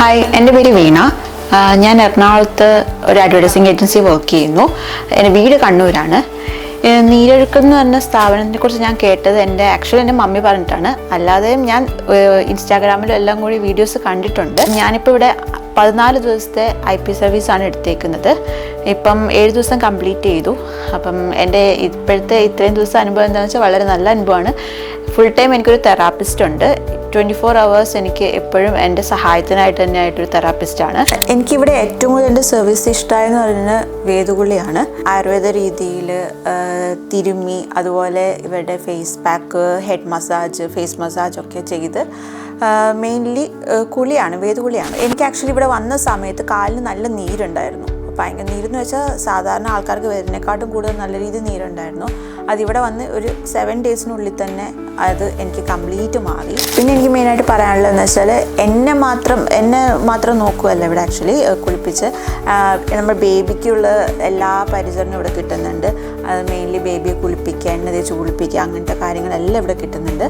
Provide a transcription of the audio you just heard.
Hi, എൻ്റെ പേര് വീണ. ഞാൻ എറണാകുളത്ത് ഒരു അഡ്വർടൈസിങ് ഏജൻസി വർക്ക് ചെയ്യുന്നു. എൻ്റെ വീട് കണ്ണൂരാണ്. നീരൊഴുക്കം എന്ന് പറഞ്ഞ സ്ഥാപനത്തെ കുറിച്ച് ഞാൻ കേട്ടത് എൻ്റെ മമ്മി പറഞ്ഞിട്ടാണ്. അല്ലാതെയും ഞാൻ ഇൻസ്റ്റാഗ്രാമിലും എല്ലാം കൂടി വീഡിയോസ് കണ്ടിട്ടുണ്ട്. ഞാനിപ്പോൾ ഇവിടെ 14 ദിവസത്തെ IP സർവീസാണ് എടുത്തേക്കുന്നത്. ഇപ്പം 7 ദിവസം കംപ്ലീറ്റ് ചെയ്തു. അപ്പം എൻ്റെ ഇപ്പോഴത്തെ ഇത്രയും ദിവസം അനുഭവം എന്താണെന്ന് വെച്ചാൽ വളരെ നല്ല അനുഭവമാണ്. ഫുൾ ടൈം എനിക്കൊരു തെറാപ്പിസ്റ്റ് ഉണ്ട്. 24 hours എനിക്ക് എപ്പോഴും എൻ്റെ സഹായത്തിനായിട്ട് തന്നെ ആയിട്ടൊരു തെറാപ്പിസ്റ്റാണ്. എനിക്കിവിടെ ഏറ്റവും കൂടുതൽ എൻ്റെ സർവീസ് ഇഷ്ടമായെന്ന് പറയുന്നത് വേദുകുളിയാണ്. ആയുർവേദ രീതിയിൽ തിരുമ്മി, അതുപോലെ ഇവരുടെ face pack, head massage, face massage ഒക്കെ ചെയ്ത് മെയിൻലി കുളിയാണ്, വേദുകുളിയാണ്. എനിക്ക് ആക്ച്വലി ഇവിടെ വന്ന സമയത്ത് കാലിന് നല്ല നീരുണ്ടായിരുന്നു. ഭയങ്കര നീരെന്ന് വെച്ചാൽ സാധാരണ ആൾക്കാർക്ക് വരുന്നതിനെക്കാട്ടും കൂടുതൽ നല്ല രീതിയിൽ നീരുണ്ടായിരുന്നു. അതിവിടെ വന്ന് ഒരു 7 ഡേയ്സിനുള്ളിൽ തന്നെ അത് എനിക്ക് കംപ്ലീറ്റ് മാറി. പിന്നെ എനിക്ക് മെയിനായിട്ട് പറയാനുള്ളതെന്ന് വെച്ചാൽ എന്നെ മാത്രം നോക്കുകയല്ല ഇവിടെ ആക്ച്വലി കുളിപ്പിച്ച്. നമ്മൾ ബേബിക്കുള്ള എല്ലാ പരിചരണവും ഇവിടെ കിട്ടുന്നുണ്ട്. അത് മെയിൻലി ബേബിയെ കുളിപ്പിക്കുക, എണ്ണ തേച്ച് കുളിപ്പിക്കുക, അങ്ങനത്തെ കാര്യങ്ങളെല്ലാം ഇവിടെ കിട്ടുന്നുണ്ട്.